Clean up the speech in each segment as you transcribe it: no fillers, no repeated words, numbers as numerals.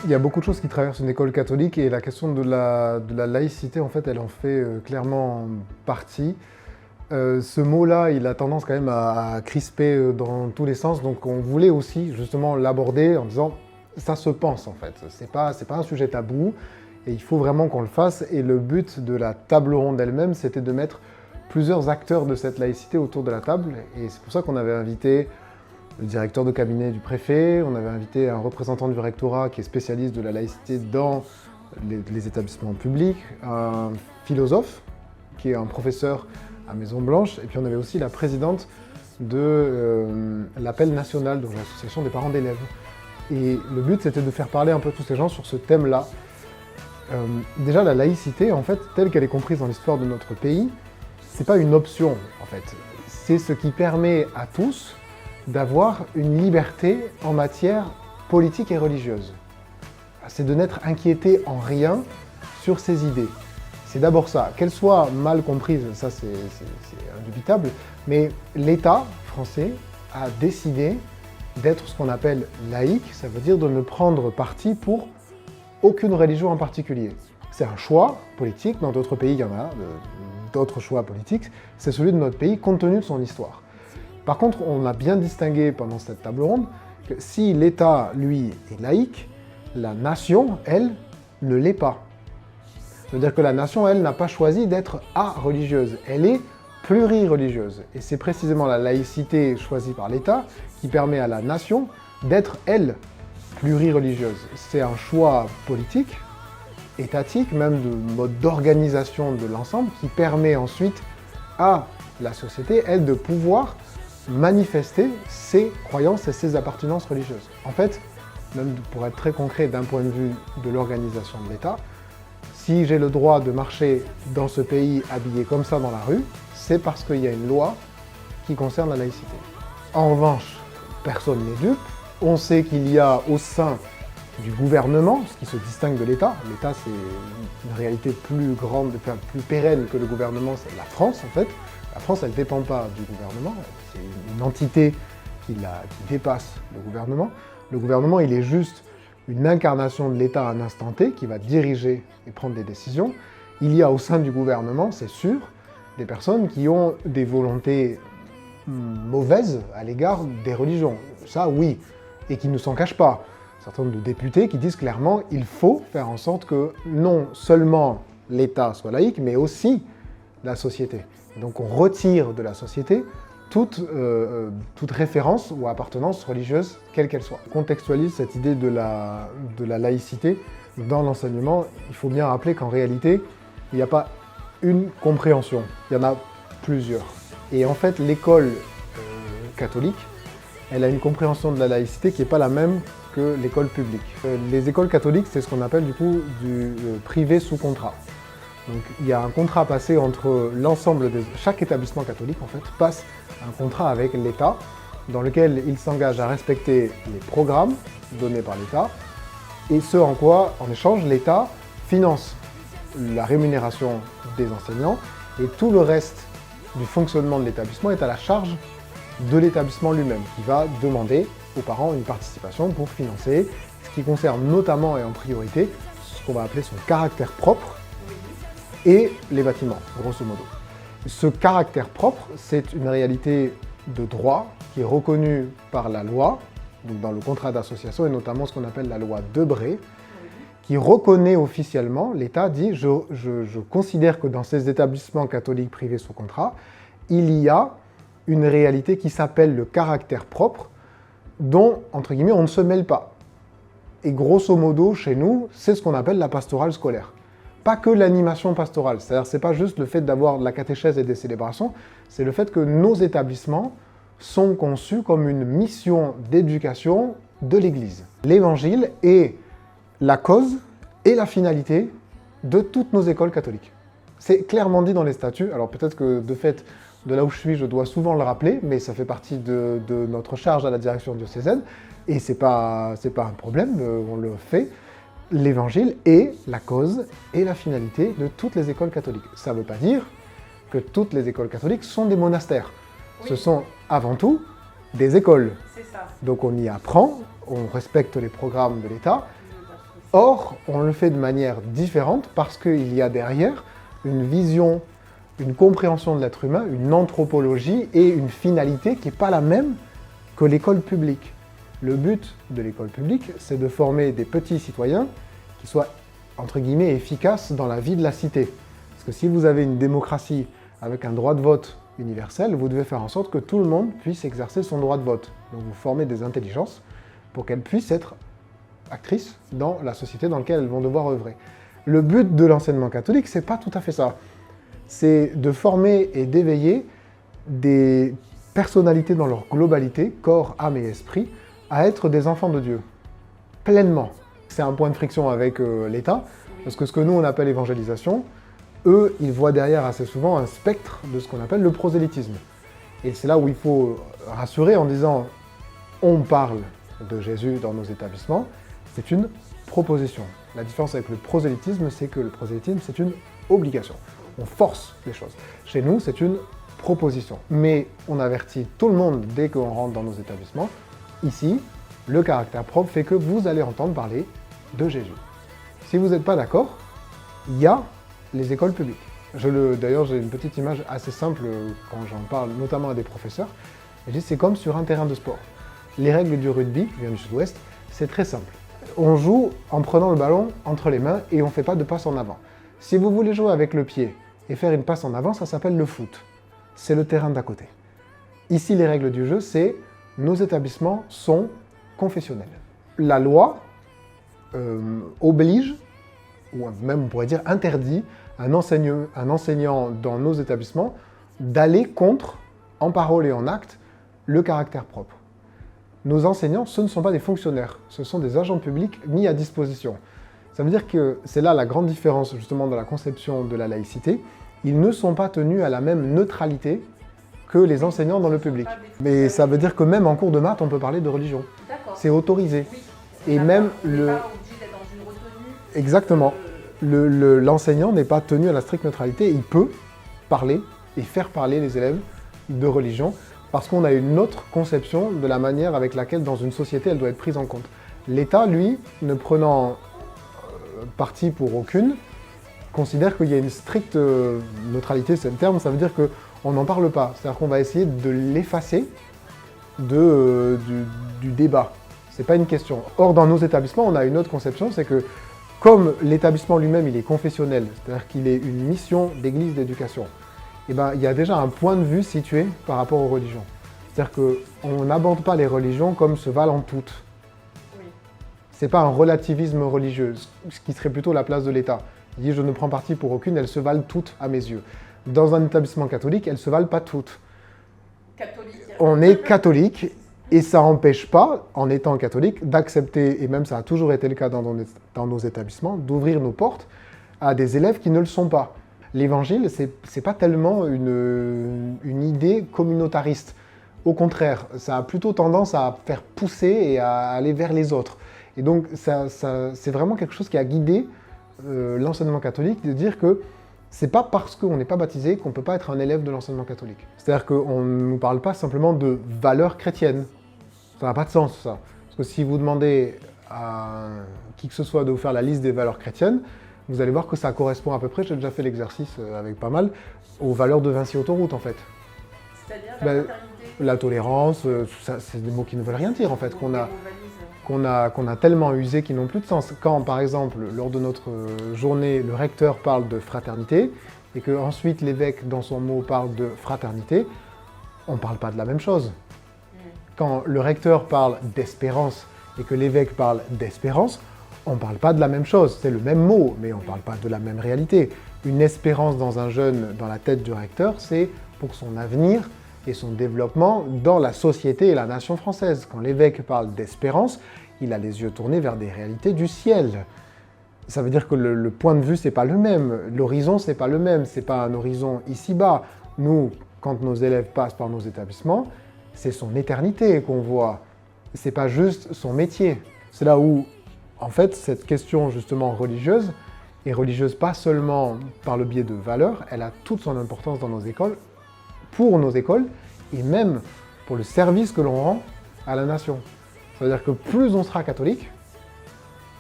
Il y a beaucoup de choses qui traversent une école catholique et la question de la laïcité, en fait, elle en fait clairement partie. Ce mot-là, il a tendance quand même à crisper dans tous les sens, donc on voulait aussi justement l'aborder en disant ça se pense en fait, c'est pas un sujet tabou et il faut vraiment qu'on le fasse. Et le but de la table ronde elle-même, c'était de mettre plusieurs acteurs de cette laïcité autour de la table, et c'est pour ça qu'on avait invité le directeur de cabinet du préfet, on avait invité un représentant du rectorat qui est spécialiste de la laïcité dans les établissements publics, un philosophe qui est un professeur à Maison-Blanche, et puis on avait aussi la présidente de l'appel national, donc l'association des parents d'élèves. Et le but, c'était de faire parler un peu tous ces gens sur ce thème-là. Déjà, la laïcité, en fait, telle qu'elle est comprise dans l'histoire de notre pays, c'est pas une option, en fait. C'est ce qui permet à tous d'avoir une liberté en matière politique et religieuse. C'est de n'être inquiété en rien sur ses idées. C'est d'abord ça. Qu'elles soient mal comprises, ça c'est indubitable, mais l'État français a décidé d'être ce qu'on appelle laïque, ça veut dire de ne prendre parti pour aucune religion en particulier. C'est un choix politique, dans d'autres pays il y en a d'autres choix politiques, c'est celui de notre pays compte tenu de son histoire. Par contre, on a bien distingué pendant cette table ronde que si l'État, lui, est laïque, la nation, elle, ne l'est pas. Ça veut dire que la nation, elle, n'a pas choisi d'être a-religieuse, elle est plurireligieuse. Et c'est précisément la laïcité choisie par l'État qui permet à la nation d'être, elle, plurireligieuse. C'est un choix politique, étatique, même de mode d'organisation de l'ensemble, qui permet ensuite à la société, elle, de pouvoir manifester ses croyances et ses appartenances religieuses. En fait, même pour être très concret d'un point de vue de l'organisation de l'État, si j'ai le droit de marcher dans ce pays habillé comme ça dans la rue, c'est parce qu'il y a une loi qui concerne la laïcité. En revanche, personne n'est dupe. On sait qu'il y a au sein du gouvernement, ce qui se distingue de l'État, l'État c'est une réalité plus grande, enfin, plus pérenne que le gouvernement, c'est la France en fait. La France, elle ne dépend pas du gouvernement, c'est une entité qui dépasse le gouvernement. Le gouvernement, il est juste une incarnation de l'État à un instant T qui va diriger et prendre des décisions. Il y a au sein du gouvernement, c'est sûr, des personnes qui ont des volontés mauvaises à l'égard des religions. Ça, oui, et qui ne s'en cachent pas. Un certain nombre de députés qui disent clairement qu'il faut faire en sorte que non seulement l'État soit laïque, mais aussi la société. Donc on retire de la société toute référence ou appartenance religieuse, quelle qu'elle soit. On contextualise cette idée de la laïcité dans l'enseignement. Il faut bien rappeler qu'en réalité, il n'y a pas une compréhension, il y en a plusieurs. Et en fait, l'école catholique, elle a une compréhension de la laïcité qui n'est pas la même que l'école publique. Les écoles catholiques, c'est ce qu'on appelle du coup du privé sous contrat. Donc il y a un contrat passé entre l'ensemble de chaque établissement catholique, en fait, passe un contrat avec l'État dans lequel il s'engage à respecter les programmes donnés par l'État et ce en quoi, en échange, l'État finance la rémunération des enseignants et tout le reste du fonctionnement de l'établissement est à la charge de l'établissement lui-même qui va demander aux parents une participation pour financer ce qui concerne notamment et en priorité ce qu'on va appeler son caractère propre et les bâtiments, grosso modo. Ce caractère propre, c'est une réalité de droit qui est reconnue par la loi, donc dans le contrat d'association et notamment ce qu'on appelle la loi Debré, qui reconnaît officiellement, l'État dit je considère que dans ces établissements catholiques privés sous contrat, il y a une réalité qui s'appelle le caractère propre dont, entre guillemets, on ne se mêle pas. Et grosso modo, chez nous, c'est ce qu'on appelle la pastorale scolaire. Pas que l'animation pastorale, c'est-à-dire c'est pas juste le fait d'avoir de la catéchèse et des célébrations, c'est le fait que nos établissements sont conçus comme une mission d'éducation de l'Église. L'Évangile est la cause et la finalité de toutes nos écoles catholiques. C'est clairement dit dans les statuts, alors peut-être que de fait, de là où je suis, je dois souvent le rappeler, mais ça fait partie de notre charge à la direction diocésaine, et c'est pas un problème, on le fait. L'Évangile est la cause et la finalité de toutes les écoles catholiques. Ça ne veut pas dire que toutes les écoles catholiques sont des monastères. Oui. Ce sont avant tout des écoles. C'est ça. Donc on y apprend, on respecte les programmes de l'État, Or, on le fait de manière différente parce qu'il y a derrière une vision, une compréhension de l'être humain, une anthropologie et une finalité qui n'est pas la même que l'école publique. Le but de l'école publique, c'est de former des petits citoyens qui soient, entre guillemets, efficaces dans la vie de la cité. Parce que si vous avez une démocratie avec un droit de vote universel, vous devez faire en sorte que tout le monde puisse exercer son droit de vote. Donc vous formez des intelligences pour qu'elles puissent être actrices dans la société dans laquelle elles vont devoir œuvrer. Le but de l'enseignement catholique, c'est pas tout à fait ça. C'est de former et d'éveiller des personnalités dans leur globalité, corps, âme et esprit, à être des enfants de Dieu, pleinement. C'est un point de friction avec l'État, parce que ce que nous on appelle évangélisation, eux, ils voient derrière assez souvent un spectre de ce qu'on appelle le prosélytisme. Et c'est là où il faut rassurer en disant on parle de Jésus dans nos établissements, c'est une proposition. La différence avec le prosélytisme, c'est que le prosélytisme, c'est une obligation. On force les choses. Chez nous, c'est une proposition. Mais on avertit tout le monde dès qu'on rentre dans nos établissements. Ici, le caractère propre fait que vous allez entendre parler de Jésus. Si vous n'êtes pas d'accord, il y a les écoles publiques. D'ailleurs, j'ai une petite image assez simple quand j'en parle, notamment à des professeurs. Je dis, c'est comme sur un terrain de sport. Les règles du rugby, qui vient du sud-ouest, c'est très simple. On joue en prenant le ballon entre les mains et on ne fait pas de passe en avant. Si vous voulez jouer avec le pied et faire une passe en avant, ça s'appelle le foot. C'est le terrain d'à côté. Ici, les règles du jeu, c'est nos établissements sont confessionnels. La loi oblige, ou même on pourrait dire interdit, un enseignant dans nos établissements d'aller contre, en parole et en acte, le caractère propre. Nos enseignants, ce ne sont pas des fonctionnaires, ce sont des agents publics mis à disposition. Ça veut dire que c'est là la grande différence justement dans la conception de la laïcité. Ils ne sont pas tenus à la même neutralité que les enseignants dans le public. Mais ça veut dire que même en cours de maths, on peut parler de religion. C'est autorisé. Oui. Et même on n'est pas obligé d'être dans une retenue. Exactement. L'enseignant n'est pas tenu à la stricte neutralité. Il peut parler et faire parler les élèves de religion parce qu'on a une autre conception de la manière avec laquelle, dans une société, elle doit être prise en compte. L'État, lui, ne prenant parti pour aucune, considère qu'il y a une stricte neutralité, c'est le terme, ça veut dire qu'on n'en parle pas. C'est-à-dire qu'on va essayer de l'effacer du débat. C'est pas une question. Or, dans nos établissements, on a une autre conception, c'est que comme l'établissement lui-même, il est confessionnel, c'est-à-dire qu'il est une mission d'église d'éducation, eh ben, il y a déjà un point de vue situé par rapport aux religions. C'est-à-dire qu'on n'aborde pas les religions comme se valant toutes. Oui. C'est pas un relativisme religieux, ce qui serait plutôt la place de l'État. Il dit je ne prends parti pour aucune, elles se valent toutes à mes yeux. Dans un établissement catholique, elles ne se valent pas toutes. Catholique. On est catholique et ça n'empêche pas, en étant catholique, d'accepter, et même ça a toujours été le cas dans nos établissements, d'ouvrir nos portes à des élèves qui ne le sont pas. L'évangile, c'est pas tellement une idée communautariste. Au contraire, ça a plutôt tendance à faire pousser et à aller vers les autres. Et donc, c'est vraiment quelque chose qui a guidé l'enseignement catholique, de dire que c'est pas parce qu'on n'est pas baptisé qu'on ne peut pas être un élève de l'enseignement catholique. C'est-à-dire qu'on ne nous parle pas simplement de valeurs chrétiennes. Ça n'a pas de sens, ça. Parce que si vous demandez à qui que ce soit de vous faire la liste des valeurs chrétiennes, vous allez voir que ça correspond à peu près, j'ai déjà fait l'exercice avec pas mal, aux valeurs de Vinci Autoroute, en fait. C'est-à-dire la fraternité, la tolérance, c'est des mots qui ne veulent rien dire, en fait, qu'on a tellement usés qu'ils n'ont plus de sens. Quand, par exemple, lors de notre journée, le recteur parle de fraternité, et qu'ensuite l'évêque, dans son mot, parle de fraternité, on ne parle pas de la même chose. Quand le recteur parle d'espérance, et que l'évêque parle d'espérance, on ne parle pas de la même chose. C'est le même mot, mais on ne parle pas de la même réalité. Une espérance dans un jeune, dans la tête du recteur, c'est pour son avenir et son développement dans la société et la nation française. Quand l'évêque parle d'espérance, il a les yeux tournés vers des réalités du ciel. Ça veut dire que le point de vue, c'est pas le même. L'horizon, c'est pas le même. C'est pas un horizon ici-bas. Nous, quand nos élèves passent par nos établissements, c'est son éternité qu'on voit. C'est pas juste son métier. C'est là où, en fait, cette question justement religieuse, est religieuse pas seulement par le biais de valeurs, elle a toute son importance dans nos écoles, pour nos écoles, et même pour le service que l'on rend à la nation. C'est-à-dire que plus on sera catholique,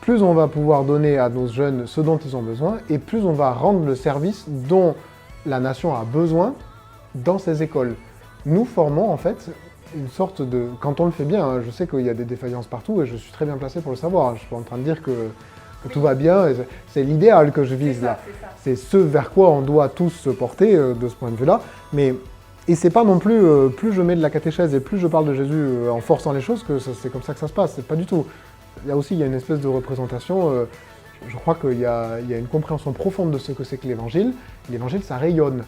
plus on va pouvoir donner à nos jeunes ce dont ils ont besoin, et plus on va rendre le service dont la nation a besoin dans ces écoles. Nous formons en fait une sorte de... Quand on le fait bien, hein, je sais qu'il y a des défaillances partout et je suis très bien placé pour le savoir. Je ne suis pas en train de dire que tout va bien. C'est l'idéal que je vise là. C'est ce vers quoi on doit tous se porter de ce point de vue-là. Et c'est pas non plus, plus je mets de la catéchèse et plus je parle de Jésus en forçant les choses, que c'est comme ça que ça se passe. C'est pas du tout. Il y a une espèce de représentation. Je crois qu'il y a une compréhension profonde de ce que c'est que l'évangile. L'évangile, ça rayonne.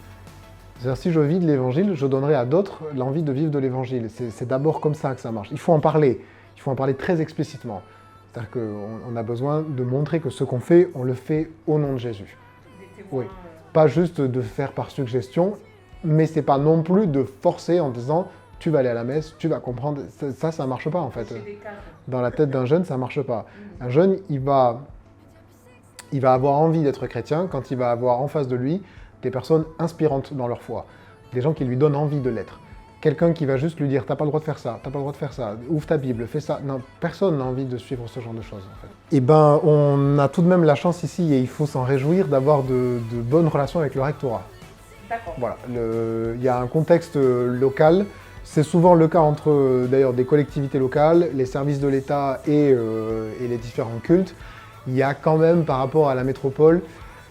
C'est-à-dire, si je vis de l'évangile, je donnerai à d'autres l'envie de vivre de l'évangile. C'est d'abord comme ça que ça marche. Il faut en parler très explicitement. C'est-à-dire qu'on a besoin de montrer que ce qu'on fait, on le fait au nom de Jésus. Des témoins, oui. Pas juste de faire par suggestion, mais c'est pas non plus de forcer en disant tu vas aller à la messe, tu vas comprendre. Ça marche pas en fait. Dans la tête d'un jeune, ça marche pas. Un jeune, il va avoir envie d'être chrétien quand il va avoir en face de lui des personnes inspirantes dans leur foi, des gens qui lui donnent envie de l'être. Quelqu'un qui va juste lui dire « t'as pas le droit de faire ça, t'as pas le droit de faire ça, ouvre ta Bible, fais ça ». Non, personne n'a envie de suivre ce genre de choses en fait. Eh ben, on a tout de même la chance ici, et il faut s'en réjouir, d'avoir de bonnes relations avec le rectorat. D'accord. Voilà, il y a un contexte local, c'est souvent le cas entre d'ailleurs des collectivités locales, les services de l'État et les différents cultes. Il y a quand même par rapport à la métropole,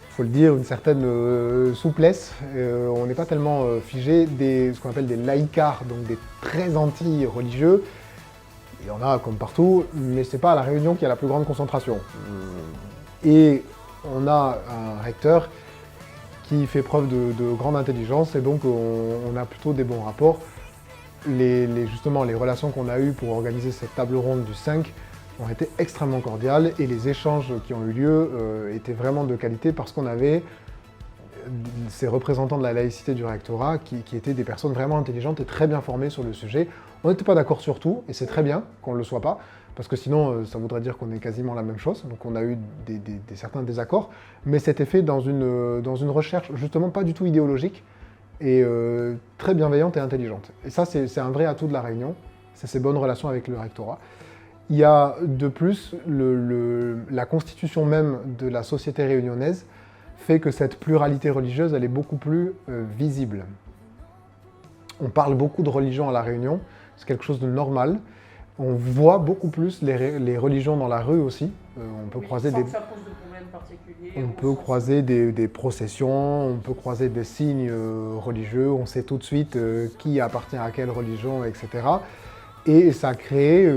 il faut le dire, une certaine souplesse. On n'est pas tellement figé, ce qu'on appelle des laïcards, donc des très anti-religieux. Il y en a comme partout, mais ce n'est pas à La Réunion qu'il y a la plus grande concentration. Et on a un recteur qui fait preuve de grande intelligence, et donc on a plutôt des bons rapports. Justement, les relations qu'on a eues pour organiser cette table ronde du 5 ont été extrêmement cordiales, et les échanges qui ont eu lieu étaient vraiment de qualité, parce qu'on avait ces représentants de la laïcité du rectorat qui étaient des personnes vraiment intelligentes et très bien formées sur le sujet. On n'était pas d'accord sur tout, et c'est très bien qu'on ne le soit pas, parce que sinon ça voudrait dire qu'on est quasiment la même chose, donc on a eu certains désaccords, mais c'était fait dans une recherche justement pas du tout idéologique, et très bienveillante et intelligente. Et ça, c'est un vrai atout de La Réunion, c'est ces bonnes relations avec le rectorat. Il y a de plus, la constitution même de la société réunionnaise fait que cette pluralité religieuse, elle est beaucoup plus visible. On parle beaucoup de religion à La Réunion, c'est quelque chose de normal. On voit beaucoup plus les religions dans la rue aussi. On peut croiser sans que ça pose de problème particulier. On peut croiser des processions, on peut croiser des signes religieux, on sait tout de suite qui appartient à quelle religion, etc. Et ça crée,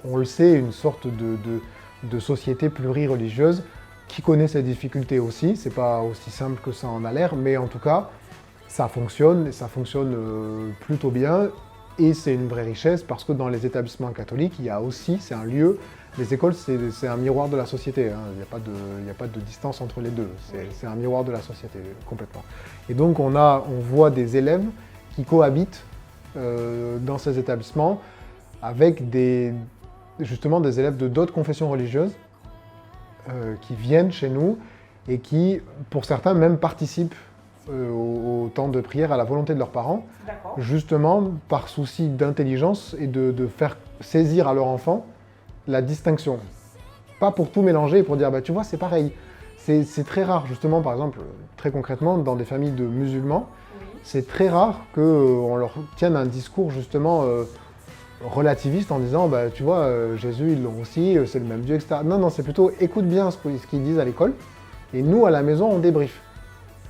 on le sait, une sorte de société plurireligieuse qui connaît ses difficultés aussi. C'est pas aussi simple que ça en a l'air, mais en tout cas, ça fonctionne, et ça fonctionne plutôt bien. Et c'est une vraie richesse, parce que dans les établissements catholiques, il y a aussi, c'est un lieu, les écoles, c'est un miroir de la société, hein. Il n'y a pas de distance entre les deux, c'est un miroir de la société, complètement. Et donc on voit des élèves qui cohabitent dans ces établissements avec justement des élèves de d'autres confessions religieuses qui viennent chez nous et qui, pour certains, même participent au temps de prière à la volonté de leurs parents, justement par souci d'intelligence et de faire saisir à leur enfant la distinction. Pas pour tout mélanger et pour dire, bah, tu vois, c'est pareil. C'est très rare, justement, par exemple, très concrètement, dans des familles de musulmans, c'est très rare qu'on leur tienne un discours, justement, relativiste en disant, bah, tu vois, Jésus, ils l'ont aussi, c'est le même Dieu, etc. Non, non, c'est plutôt, écoute bien ce qu'ils disent à l'école, et nous, à la maison, on débriefe.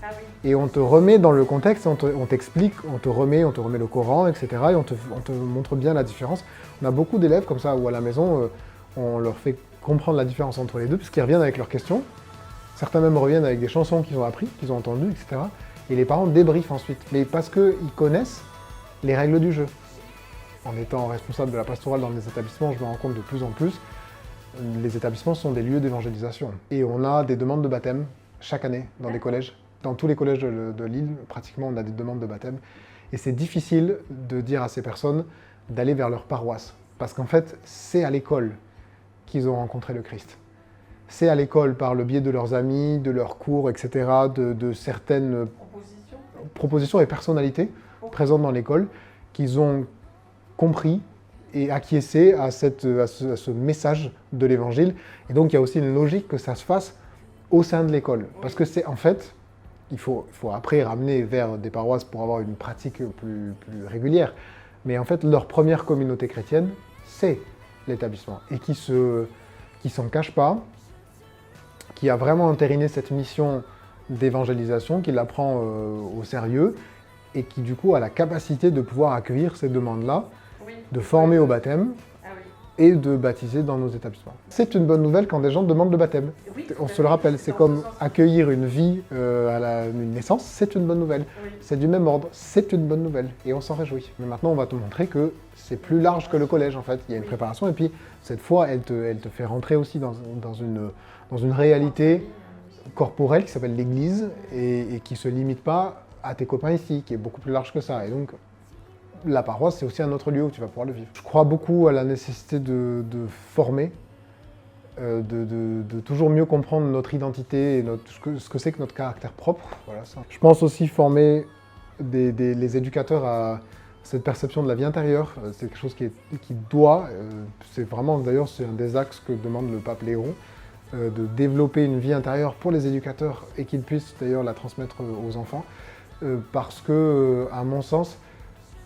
Ah oui. Et on te remet dans le contexte, on t'explique, on te remet le Coran, etc. Et on te montre bien la différence. On a beaucoup d'élèves comme ça, où à la maison, on leur fait comprendre la différence entre les deux, puisqu'ils reviennent avec leurs questions. Certains même reviennent avec des chansons qu'ils ont apprises, qu'ils ont entendues, etc. Et les parents débriefent ensuite, mais parce qu'ils connaissent les règles du jeu. En étant responsable de la pastorale dans les établissements, je me rends compte de plus en plus, les établissements sont des lieux d'évangélisation. Et on a des demandes de baptême chaque année dans des collèges. Dans tous les collèges de l'île, pratiquement, on a des demandes de baptême. Et c'est difficile de dire à ces personnes d'aller vers leur paroisse. Parce qu'en fait, c'est à l'école qu'ils ont rencontré le Christ. C'est à l'école, par le biais de leurs amis, de leurs cours, etc., de certaines propositions et personnalités présentes dans l'école, qu'ils ont compris et acquiescer à ce message de l'évangile. Et donc il y a aussi une logique que ça se fasse au sein de l'école. Parce que c'est en fait, il faut après ramener vers des paroisses pour avoir une pratique plus régulière. Mais en fait, leur première communauté chrétienne, c'est l'établissement. Et qui s'en cache pas, qui a vraiment entériné cette mission d'évangélisation, qui la prend au sérieux, et qui du coup a la capacité de pouvoir accueillir ces demandes-là, Oui. de former au baptême, Ah oui. et de baptiser dans nos établissements. C'est une bonne nouvelle quand des gens demandent le baptême. Oui, On tout à se fait. le rappelle, c'est dans comme ce sens. accueillir une vie à une naissance, c'est une bonne nouvelle. Oui. C'est du même ordre, c'est une bonne nouvelle, et on s'en réjouit. Mais maintenant, on va te montrer que c'est plus large que le collège, en fait. Il y a une Oui. préparation, et puis cette fois, elle te fait rentrer aussi dans une réalité corporelle qui s'appelle l'Église, et qui ne se limite pas à tes copains ici, qui est beaucoup plus large que ça. Et donc, la paroisse, c'est aussi un autre lieu où tu vas pouvoir le vivre. Je crois beaucoup à la nécessité de former, de toujours mieux comprendre notre identité et ce que c'est que notre caractère propre. Voilà, ça. Je pense aussi former les éducateurs à cette perception de la vie intérieure. C'est quelque chose qui doit, c'est vraiment d'ailleurs c'est un des axes que demande le pape Léon, de développer une vie intérieure pour les éducateurs et qu'ils puissent d'ailleurs la transmettre aux enfants. Parce que, à mon sens,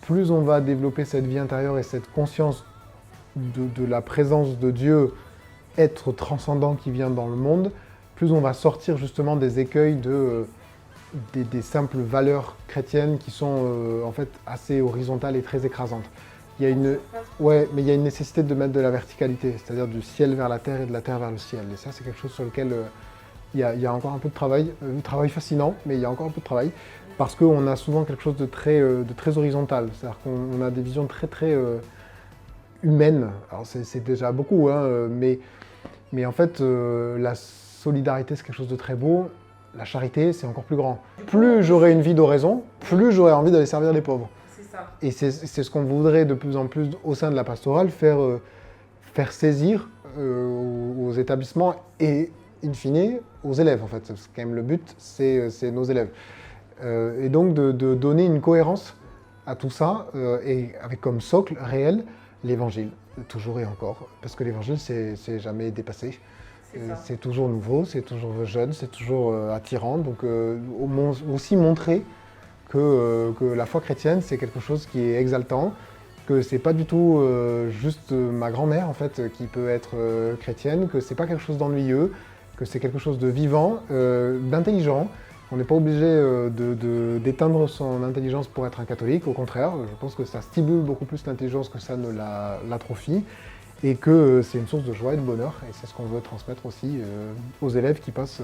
plus on va développer cette vie intérieure et cette conscience de la présence de Dieu, être transcendant qui vient dans le monde, plus on va sortir justement des écueils des simples valeurs chrétiennes qui sont en fait assez horizontales et très écrasantes. Il y a mais il y a une nécessité de mettre de la verticalité, c'est-à-dire du ciel vers la terre et de la terre vers le ciel. Et ça, c'est quelque chose sur lequel il y a encore un peu de travail, un travail fascinant, mais il y a encore un peu de travail. Parce qu'on a souvent quelque chose de très horizontal, c'est-à-dire qu'on a des visions très humaines. Alors c'est déjà beaucoup, hein, mais en fait, la solidarité, c'est quelque chose de très beau. La charité, c'est encore plus grand. Plus j'aurai une vie d'oraison, plus j'aurai envie d'aller servir les pauvres. C'est ça. Et c'est ce qu'on voudrait de plus en plus au sein de la pastorale, faire saisir aux établissements et, in fine, aux élèves, en fait. C'est quand même le but, c'est nos élèves. Et donc de donner une cohérence à tout ça, et avec comme socle réel l'évangile, toujours et encore, parce que l'évangile c'est jamais dépassé, c'est toujours nouveau, c'est toujours jeune, c'est toujours attirant, donc aussi montrer que la foi chrétienne c'est quelque chose qui est exaltant, que c'est pas du tout juste ma grand-mère en fait qui peut être chrétienne, que c'est pas quelque chose d'ennuyeux, que c'est quelque chose de vivant, d'intelligent. On n'est pas obligé d'éteindre son intelligence pour être un catholique, au contraire, je pense que ça stimule beaucoup plus l'intelligence que ça ne l'atrophie, et que c'est une source de joie et de bonheur, et c'est ce qu'on veut transmettre aussi aux élèves qui passent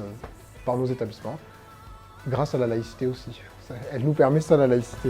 par nos établissements, grâce à la laïcité aussi. Elle nous permet ça, la laïcité.